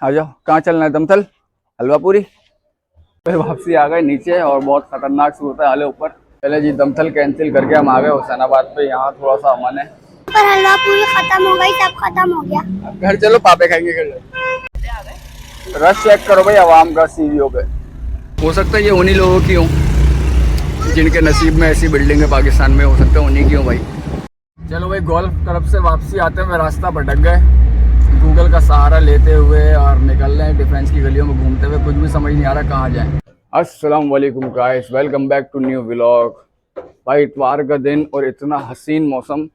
आ जाओ। कहाँ चलना है? दमथल, हलवा पूरी। फिर वापसी आ गए नीचे और बहुत खतरनाक सूरत हाल है ऊपर। पहले जी दमथल कैंसिल करके हम आ गए हुसैनाबाद पे। यहाँ थोड़ा सा अमन है, पर हलवा पूरी खत्म हो गई, सब खत्म हो गया। अब घर चलो, पापे खाएंगे घर। रश चेक करो भाई आवाम का सीवीओ पे। हो सकता है ये उन्हीं लोगों की हो जिनके नसीब में ऐसी बिल्डिंग है पाकिस्तान में, हो सकता है उन्हीं की हो भाई। चलो भाई, गोल्फ क्लब से वापसी आते हुए रास्ता भटक गए। गूगल का सहारा लेते हुए और निकल रहे हैं डिफेंस की गलियों में घूमते हुए। कुछ भी समझ नहीं आ रहा कहाँ जाएं। अस्सलाम वालेकुम guys, welcome back to new vlog. भाई इतवार का दिन और इतना हसीन मौसम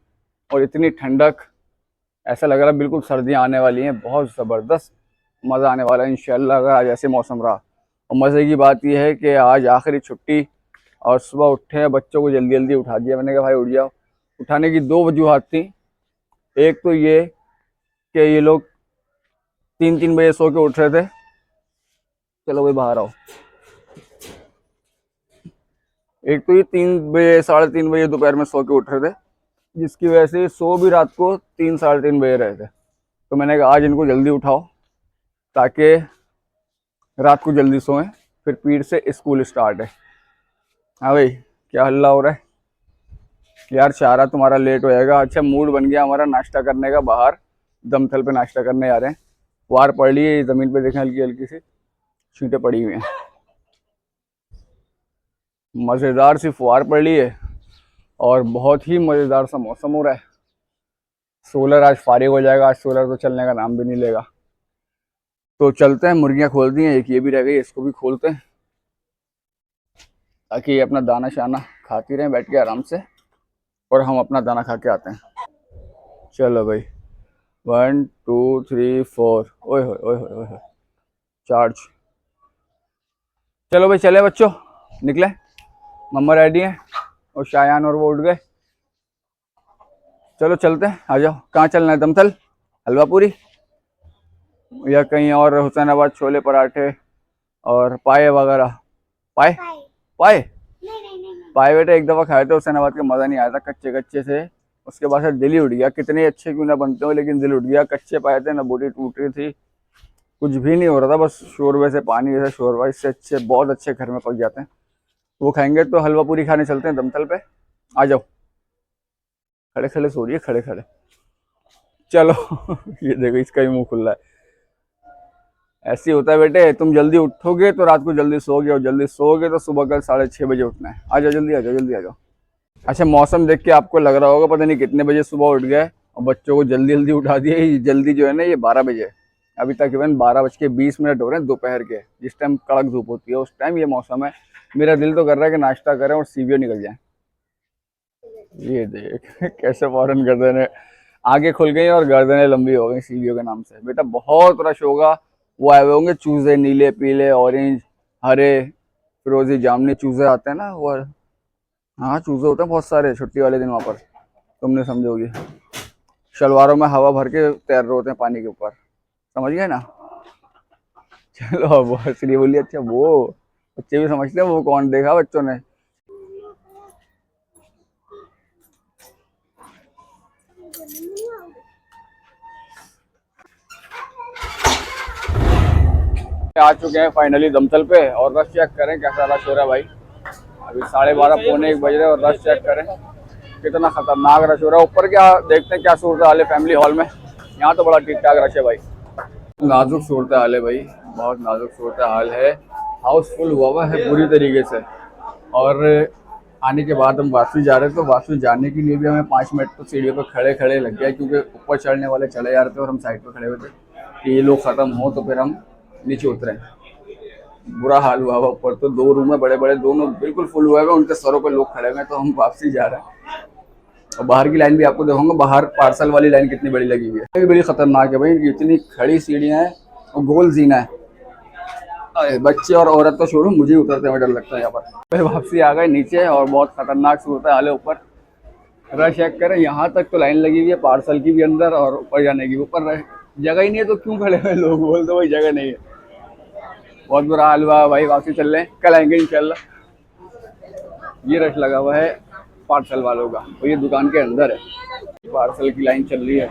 और इतनी ठंडक, ऐसा लग रहा है बिल्कुल सर्दियाँ आने वाली हैं। बहुत ज़बरदस्त मज़ा आने वाला है इंशाल्लाह अगर आज ऐसे मौसम रहा। और मज़े की बात यह है कि आज आखिरी छुट्टी और सुबह उठे हैं, बच्चों को जल्दी जल्दी उठा दिया। मैंने कहा भाई उठ जाओ। उठाने की दो वजूहत थी। एक तो ये कि ये लोग 3-3 बजे सो के उठ रहे थे। चलो भाई बाहर आओ। एक तो ये 3 बजे 3:30 बजे दोपहर में सो के उठ रहे थे, जिसकी वजह से सो भी रात को 3-3:30 बजे रहे थे। तो मैंने कहा आज इनको जल्दी उठाओ ताकि रात को जल्दी सोएं, फिर पीर से स्कूल स्टार्ट है। हाँ भाई, क्या हल्ला हो रहा है यार? चारा तुम्हारा लेट हो जाएगा। अच्छा, मूड बन गया हमारा नाश्ता करने का। बाहर दमथल पे नाश्ता करने आ रहे हैं। वार पड़ रही है, ज़मीन पे देखें हल्की हल्की सी छींटें पड़ी हुई हैं। मज़ेदार सी फुहार पड़ रही है और बहुत ही मज़ेदार सा मौसम हो रहा है। सोलर आज फारिग हो जाएगा। आज सोलर तो चलने का नाम भी नहीं लेगा। तो चलते हैं, मुर्गियाँ खोल दी हैं, एक ये भी रह गई, इसको भी खोलते हैं ताकि ये अपना दाना शाना खाती रहें बैठ के आराम से, और हम अपना दाना खा के आते हैं। चलो भाई, 1 2 3 4। ओए होए ओए होए ओए होए, चार्ज। चलो भाई चले बच्चों, निकले। मम्मा रेडी हैं और शायान और वो उठ गए। चलो चलते हैं, आ जाओ। कहाँ चलना है? दमथल, हलवा पूरी या कहीं और? हुसैनाबाद छोले पराठे और पाए वगैरह। पाए पाए पाए बेटे एक दफ़ा खाए थे हुसैनाबाद के, मज़ा नहीं आया था कच्चे कच्चे से। उसके बाद से दिल ही उठ गया। कितने अच्छे क्यों ना बनते हो, लेकिन दिल उठ गया। कच्चे पाए थे ना, बोटी टूट रही थी, कुछ भी नहीं हो रहा था, बस शोरबे से पानी जैसा शोरबा। इससे अच्छे, बहुत अच्छे घर में पक जाते हैं। वो खाएंगे तो हलवा पूरी खाने चलते हैं दमथल पे। आ जाओ। खड़े खड़े सो रही है, खड़े खड़े। चलो ये देखो, इसका भी मुंह खुला है। ऐसे ही होता है बेटे, तुम जल्दी उठोगे तो रात को जल्दी सोओगे, और जल्दी सोओगे तो सुबह कल 6:30 बजे उठना है। आ जाओ जल्दी, आ जाओ जल्दी आ जाओ। अच्छा, मौसम देख के आपको लग रहा होगा पता नहीं कितने बजे सुबह उठ गए और बच्चों को जल्दी जल्दी उठा दिए। जल्दी जो है ना, ये 12 बजे है। अभी तकरीबन 12:20 हो रहे हैं दोपहर के, जिस टाइम कड़क धूप होती है उस टाइम ये मौसम है। मेरा दिल तो कर रहा है कि नाश्ता करें और सीवीओ निकल जाए। ये देख कैसे फौरन गर्दनें आगे खुल गई और गर्दनें लंबी हो गई सीवीओ के नाम से। बेटा बहुत रश होगा। वो आए हुए होंगे चूजे, नीले पीले ऑरेंज हरे फिरोजी जामनी चूजे आते हैं ना वो। हाँ चूजे होते हैं बहुत सारे छुट्टी वाले दिन वहाँ पर, तुमने समझोगी। शलवारों में हवा भर के तैर रहे होते हैं पानी के ऊपर, समझ गए ना? चलो अब हंस रही बोली। अच्छा वो बच्चे भी समझते हैं वो कौन, देखा बच्चों ने। आ चुके हैं फाइनली दमथल पे और रश चेक करें कैसा रश हो रहा है भाई। अभी 12:30 पौने 1 बज रहे हैं और रश चेक करें कितना खतरनाक रश हो रहा है। ऊपर क्या देखते हैं क्या सूरत हाल है फैमिली हॉल में। यहाँ तो बड़ा ठीक ठाक रश है भाई। नाजुक सूरत हाल है भाई, बहुत नाजुक सूरत हाल है। हाउसफुल हुआ है पूरी तरीके से। और आने के बाद हम वापसी जा रहे थे, तो वापसी जाने के लिए भी हमें 5 मिनट तो सीढ़ियों पर खड़े खड़े लग गया, क्योंकि ऊपर चढ़ने वाले चले जा रहे थे और हम साइड पर खड़े हुए थे कि ये लोग ख़त्म हो तो फिर हम नीचे उतरे। बुरा हाल हुआ हुआ ऊपर तो। 2 रूम है बड़े बड़े, दोनों बिल्कुल फुल हुए हैं, उनके सरों पे लोग खड़े हुए हैं। तो हम वापसी जा रहे हैं और बाहर की लाइन भी आपको दिखाऊंगा। बाहर पार्सल वाली लाइन कितनी बड़ी लगी हुई है, बड़ी खतरनाक है भाई। इतनी खड़ी सीढ़ियाँ हैं और गोल जीना है। अरे बच्चे और औरत तो छोड़ो, मुझे उतरते हुए डर लगता है यहाँ पर। फिर वापसी आ गए नीचे और बहुत खतरनाक सूरत हाल है ऊपर। रश चेक करें, यहाँ तक तो लाइन लगी हुई है पार्सल की भी अंदर और ऊपर जाने की। ऊपर जगह ही नहीं है तो क्यों खड़े हुए लोग, बोल दो भाई जगह नहीं है। बहुत बुरा हाल हुआ भाई। वापसी चल रहे हैं, कल आएंगे इंशाल्लाह। ये रश लगा हुआ है पार्सल वालों का और ये दुकान के अंदर है। पार्सल की लाइन चल रही है।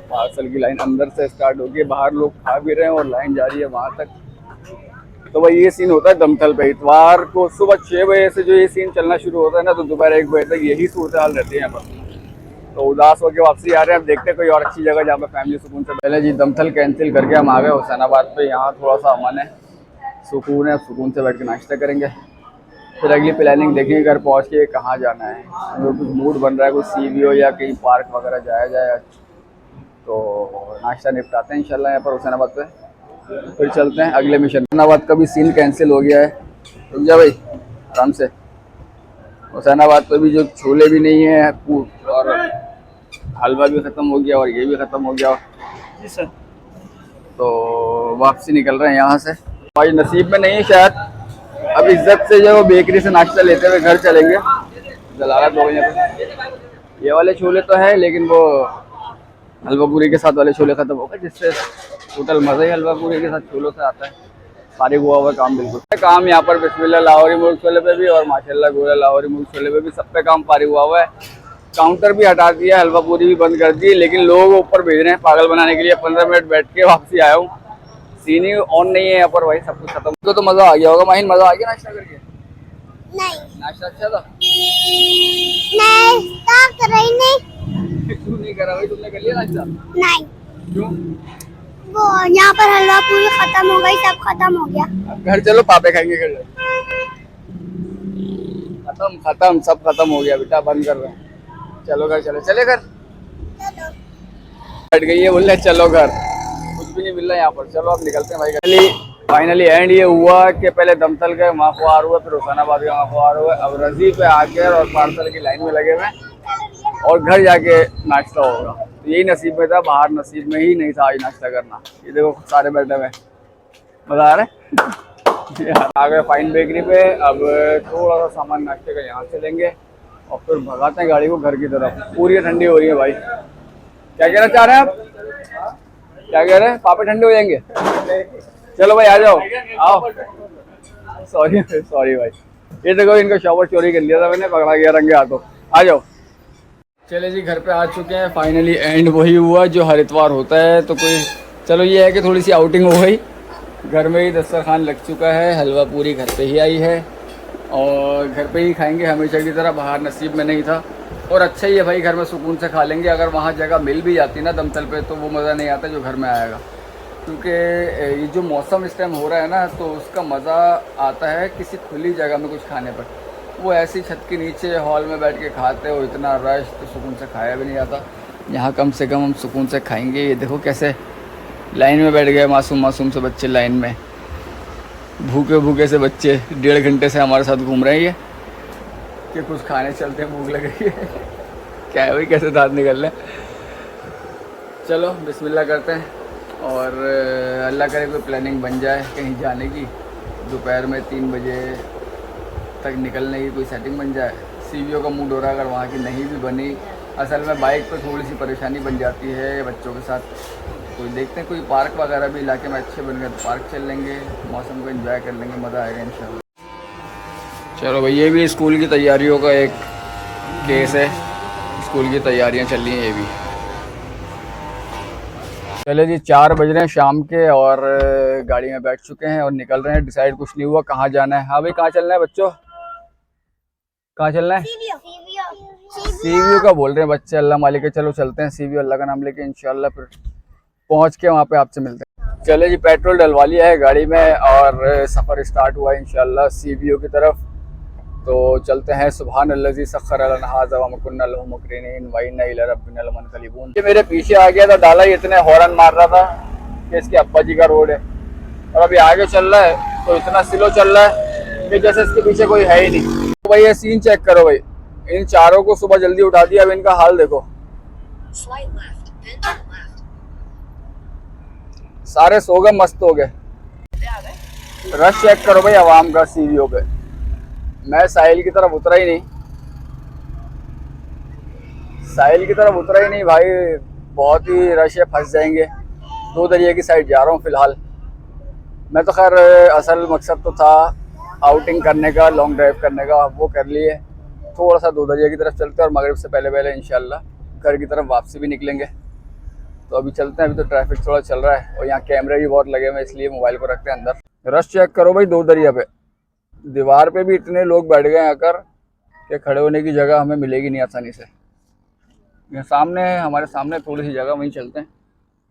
पार्सल की लाइन अंदर से स्टार्ट होगी, बाहर लोग खा भी रहे हैं और लाइन जा रही है वहाँ तक। तो भाई ये सीन होता है दमथल पे। इतवार को सुबह 6 बजे से जो ये सीन चलना शुरू होता है ना, तो दोपहर 1 बजे तक यही सूरत हाल रहती है यहाँ पर। तो उदास होकर वापसी आ रहे हैं, अब देखते हैं कोई और अच्छी जगह जहाँ पे फैमिली सुकून से। पहले जी दमथल कैंसिल करके हम आ गए हुसैनाबाद पे। यहाँ थोड़ा सा अमन है, सुकून है, सुकून से बैठ के नाश्ता करेंगे, फिर अगली प्लानिंग देखेंगे घर पहुँच के कहाँ जाना है। अगर कुछ मूड बन रहा है, कुछ CBO या कहीं पार्क वगैरह जाया जाए, तो नाश्ता निपटाते हैं इंशाल्लाह यहाँ पर हुसैनाबाद पे, फिर चलते हैं अगले मिशन। हुसैनाबाद का भी सीन कैंसिल हो गया है, समझा भाई, आराम से। हुसैनाबाद पे भी जो छोले भी नहीं है और हलवा भी ख़त्म हो गया और ये भी ख़त्म हो गया जी सर। तो वापसी निकल रहे हैं यहाँ से। भाई नसीब में नहीं है शायद, अब इज्जत से जो बेकरी से नाश्ता लेते हुए घर चलेंगे। जलालत हो गई। ये वाले छोले तो है, लेकिन वो हलवा पूरी के साथ वाले छोले ख़त्म हो गए, जिससे टोटल मज़ा ही हलवा पूरी के साथ छोलों से आता है। फारिग हुआ काम बिल्कुल। काम यहाँ पर बिस्मिल्लाह लाहौरी मुर्ग छोले पे भी और माशाल्लाह गोला लाहौरी मुर्ग छोले पे भी, सब पे काम फारिग हुआ है। काउंटर भी हटा दिया, हलवा पूरी भी बंद कर दी, लेकिन लोग ऊपर भेज रहे हैं पागल बनाने के लिए। 15 मिनट बैठ के वापसी आया हूँ, सीन ही ऑन नहीं है यहाँ पर भाई, सब कुछ खत्म। तो मज़ा आ गया होगा माहिन, मज़ा आ गया नाश्ता करके? नहीं नाश्ता अच्छा था? नाश्ता कर रही नहीं। क्यों नहीं करा भाई, तुमने कर लिया नाश्ता? नहीं, क्यों? वो यहाँ पर हलवा पूरी खत्म हो गई, सब खत्म हो गया। अब घर चलो, पापे खाएंगे घर। खत्म खत्म सब खत्म हो गया बेटा, बंद कर रहे हैं। चलो घर, चले घर। बैठ गई है, बोल रहे चलो घर, कुछ भी नहीं मिल रहा यहाँ पर। चलो अब निकलते हैं भाई। फाइनली एंड ये हुआ कि पहले दमथल गए, वहाँ ख्वार हुए, फिर हुसैनाबाद गए, वहाँ ख्वार हुए। अब रजी पे आके और पार्सल की लाइन में लगे हुए और घर जाके नाश्ता होगा। तो यही नसीब में था, बाहर नसीब में ही नहीं था आज नाश्ता करना। ये देखो सारे बैठे हुए, मज़ा आ रहा है। आ गए फाइन बेकरी पे। अब थोड़ा सा सामान नाश्ते का यहाँ से लेंगे और फिर भगाते हैं गाड़ी को घर की तरफ। पूरी ठंडी हो रही है भाई। क्या कहना चाह रहे हैं आप? क्या कह रहे हैं? पापे ठंडे हो जाएंगे? चलो भाई आ जाओ, आओ। सॉरी भाई, ये देखो इनका शॉवर चोरी कर लिया था मैंने, पकड़ा गया रंगे हाथों। आ जाओ। चले जी घर पे आ चुके हैं फाइनली। एंड वही हुआ जो हर इतवार होता है। तो कोई चलो ये है कि थोड़ी सी आउटिंग हो गई। घर में ही दस्तरखान लग चुका है, हलवा पूरी घर पे ही आई है और घर पे ही खाएंगे हमेशा की तरह। बाहर नसीब में नहीं था और अच्छा ही है भाई, घर में सुकून से खा लेंगे। अगर वहाँ जगह मिल भी जाती ना दमथल पे, तो वो मज़ा नहीं आता जो घर में आएगा। क्योंकि ये जो मौसम इस टाइम हो रहा है ना, तो उसका मज़ा आता है किसी खुली जगह में कुछ खाने पर। वो ऐसी छत के नीचे हॉल में बैठ के खाते हो, इतना रश, तो सुकून से खाया भी नहीं जाता। यहाँ कम से कम हम सुकून से खाएंगे। ये देखो कैसे लाइन में बैठ गए मासूम से बच्चे, लाइन में भूखे से बच्चे 1.5 घंटे से हमारे साथ घूम रहे हैं कि कुछ खाने चलते हैं, भूख लग रही है। क्या है भाई, कैसे दांत निकल रहे हैं। चलो बिस्मिल्लाह करते हैं और अल्लाह करे कोई प्लानिंग बन जाए कहीं जाने की। दोपहर में 3 बजे तक निकलने की कोई सेटिंग बन जाए। CBO का मूड हो रहा है, अगर वहाँ की नहीं भी बनी। असल में बाइक पर थोड़ी सी परेशानी बन जाती है बच्चों के साथ। कोई देखते हैं, कोई पार्क वगैरह भी इलाके में अच्छे बन गए तो पार्क चल लेंगे, मौसम को एंजॉय कर लेंगे, मज़ा आएगा इंशाल्लाह। चलो भाई, ये भी स्कूल की तैयारियों का एक केस है। स्कूल की तैयारियां चल रही हैं ये भी। चले जी 4 बज रहे हैं शाम के और गाड़ी में बैठ चुके हैं और निकल रहे हैं। डिसाइड कुछ नहीं हुआ कहाँ जाना है। हाँ भाई, कहाँ चलना है बच्चों, कहाँ चलना है? CBO का बोल रहे हैं बच्चे, अल्लाह मालिक है। चलो चलते हैं CBO, अल्लाह का नाम लेके इंशाल्लाह फिर पहुँच के वहाँ पे आपसे मिलते हैं। चले जी, पेट्रोल डलवा लिया है गाड़ी में और सफ़र स्टार्ट हुआ है इंशाल्लाह CBO की तरफ। तो चलते हैं। सुभान अल्लज़ी सख्खर लना हाज़ा व मा कुन्ना लहू मुक़रिनीन व इन्ना इला रब्बिना लमुनक़लिबून। ये मेरे पीछे आ गया था, डाला, इतने हॉर्न मार रहा था कि इसके अब्बा जी का रोड है और अभी आगे चल रहा है तो इतना स्लो चल रहा है कि जैसे इसके पीछे कोई है ही नहीं। तो भाई ये सीन चेक करो भाई, इन चारों को सुबह जल्दी उठा दिया, अब इनका हाल देखो। सारे सो गए, मस्त हो गए। रश चेक करो भाई आवाम का CBO पे। मैं साहिल की तरफ उतरा ही नहीं, भाई, बहुत ही रश है, फंस जाएंगे। 2 दरिया की साइड जा रहा हूँ फ़िलहाल मैं। तो खैर असल मकसद तो था आउटिंग करने का, लॉन्ग ड्राइव करने का, वो कर लिए। थोड़ा सा 2 दरिया की तरफ चलते हैं और मगरिब से पहले इंशाल्लाह घर की तरफ वापसी भी निकलेंगे। तो अभी चलते हैं, अभी तो ट्रैफिक थोड़ा चल रहा है और यहाँ कैमरे भी बहुत लगे हुए हैं, इसलिए मोबाइल को रखते हैं अंदर। रश चेक करो भाई, 2 दरिया पे, दीवार पे भी इतने लोग बैठ गए आकर कि खड़े होने की जगह हमें मिलेगी नहीं आसानी से। ये सामने है, हमारे सामने थोड़ी सी जगह, वहीं चलते हैं,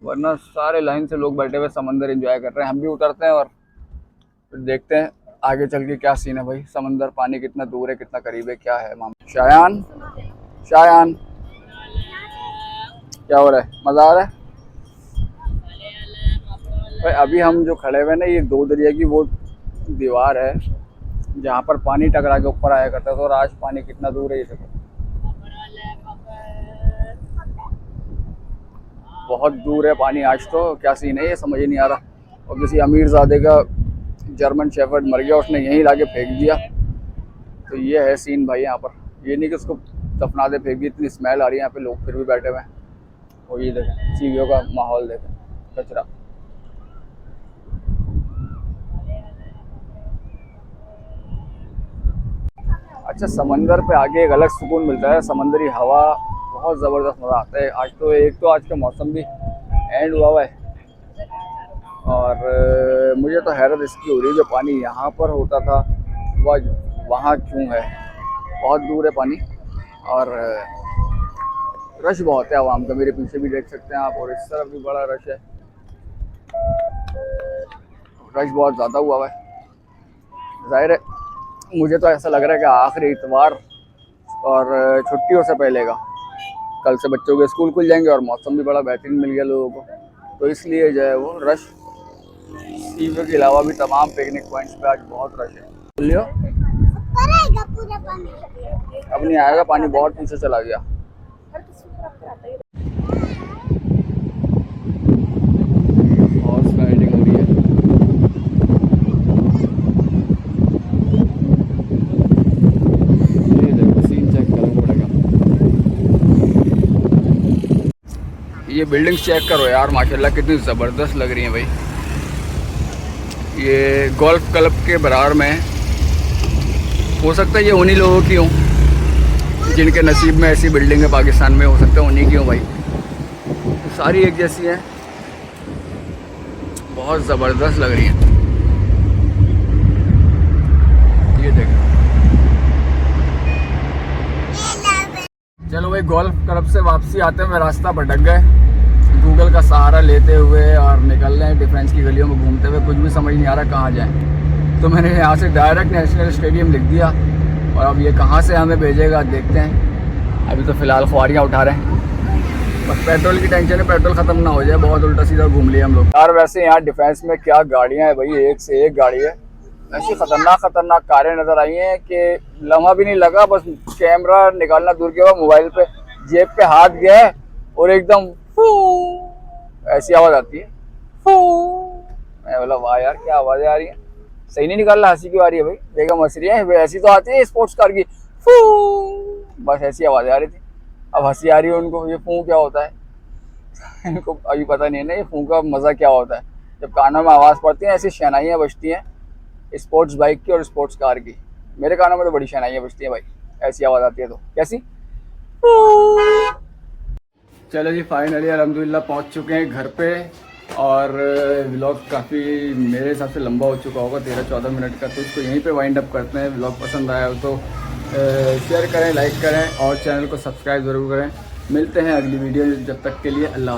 वरना सारे लाइन से लोग बैठे हुए समंदर एंजॉय कर रहे हैं। हम भी उतरते हैं और फिर देखते हैं आगे चल के क्या सीन है भाई। समंदर, पानी कितना दूर है, कितना करीब है, क्या है मामला। शायान, शायान क्या हो रहा है, मज़ा आ रहा है भाई। अभी हम जो खड़े हुए ना, ये 2 दरिया की वो दीवार है जहाँ पर पानी टकरा के ऊपर आया करता था, और आज पानी कितना दूर है ये देखो, बहुत दूर है पानी आज। तो क्या सीन है ये समझ ही नहीं आ रहा। और किसी अमीरजादे का जर्मन शेफर्ड मर गया, उसने यहीं लाके फेंक दिया। तो ये है सीन भाई यहाँ पर। ये नहीं कि उसको दफना दे, फेंक दी। इतनी स्मेल आ रही है यहाँ पे, लोग फिर भी बैठे हुए हैं। और ये देखें सीवियों का माहौल, देखें कचरा। अच्छा, समंदर पे आके एक अलग सुकून मिलता है, समंदरी हवा, बहुत ज़बरदस्त मज़ा आता है। आज तो एक तो आज का मौसम भी एंड हुआ है, और मुझे तो हैरत इसकी हो रही है, जो पानी यहाँ पर होता था वह वहाँ क्यों है। बहुत दूर है पानी, और रश बहुत है आवाम का। मेरे पीछे भी देख सकते हैं आप, और इस तरफ भी बड़ा रश है। रश बहुत ज़्यादा हुआ है। जाहिर है, मुझे तो ऐसा लग रहा है कि आखिरी इतवार और छुट्टियों से पहले का। कल से बच्चों के स्कूल खुल जाएंगे और मौसम भी बड़ा बेहतरीन मिल गया लोगों को, तो इसलिए जो है वो रश। सीवे के अलावा भी तमाम पिकनिक पॉइंट्स पे आज बहुत रश है। बोलियो, पूरा पानी अब नहीं आएगा, पानी बहुत पीछे चला गया। हॉर्स राइडिंग हो रही है। ये देखो सीन चेक करना पड़ेगा। ये बिल्डिंग्स चेक करो यार, माशाल्लाह कितनी ज़बरदस्त लग रही हैं भाई। ये गोल्फ क्लब के बराबर में हो सकता है ये उन्हीं लोगों की हों जिनके नसीब में ऐसी बिल्डिंग है पाकिस्तान में, हो सकता है उन्हीं की हों भाई। सारी एक जैसी हैं, बहुत ज़बरदस्त लग रही हैं। ये देखो, चलो भाई, गोल्फ क्लब से वापसी आते हुए रास्ता भटक गए। गूगल का सहारा लेते हुए और निकल रहे हैं डिफेंस की गलियों में घूमते हुए, कुछ भी समझ नहीं आ रहा कहाँ जाएं। तो मैंने यहाँ से डायरेक्ट नेशनल स्टेडियम लिख दिया, और अब ये कहाँ से हमें भेजेगा देखते हैं। अभी तो फ़िलहाल ख्वारियाँ उठा रहे हैं, बस पेट्रोल की टेंशन है, पेट्रोल ख़त्म ना हो जाए। बहुत उल्टा सीधा घूम लिया हम लोग यार। वैसे यहाँ डिफेंस में क्या गाड़ियाँ हैं भाई, एक से एक गाड़ी है। ऐसी खतरनाक कारें नज़र आई हैं कि लम्हा भी नहीं लगा, बस कैमरा निकालना दूर के बाद मोबाइल पे जेब पे हाथ गया और एकदम ऐसी आवाज़ आती है। मैं बोला वाह यार, क्या आवाज़ें आ रही हैं, सही नहीं निकाल रहा, हंसी क्यों आ रही है भाई। बेगम हंस रही है, ऐसी तो आती है स्पोर्ट्स कार की, बस ऐसी आवाज़ें आ रही थी। अब हंसी आ रही है उनको, ये फूं क्या होता है इनको अभी पता नहीं है ना, ये फूं का मज़ा क्या होता है। जब कानों में आवाज़ पड़ती है, ऐसी शहनाइयाँ बजती हैं स्पोर्ट्स बाइक की और स्पोर्ट्स कार की। मेरे कानों में तो बड़ी शहनाइयाँ बजती हैं भाई, ऐसी आवाज़ आती है तो। कैसी? चलो जी, फाइनली अल्हम्दुलिल्लाह पहुंच चुके हैं घर पे, और व्लॉग काफ़ी मेरे हिसाब से लंबा हो चुका होगा, 13-14 मिनट का। तो इसको यहीं पे वाइंड अप करते हैं। व्लॉग पसंद आया हो तो शेयर करें, लाइक करें और चैनल को सब्सक्राइब ज़रूर करें। मिलते हैं अगली वीडियो, जब तक के लिए अल्लाह।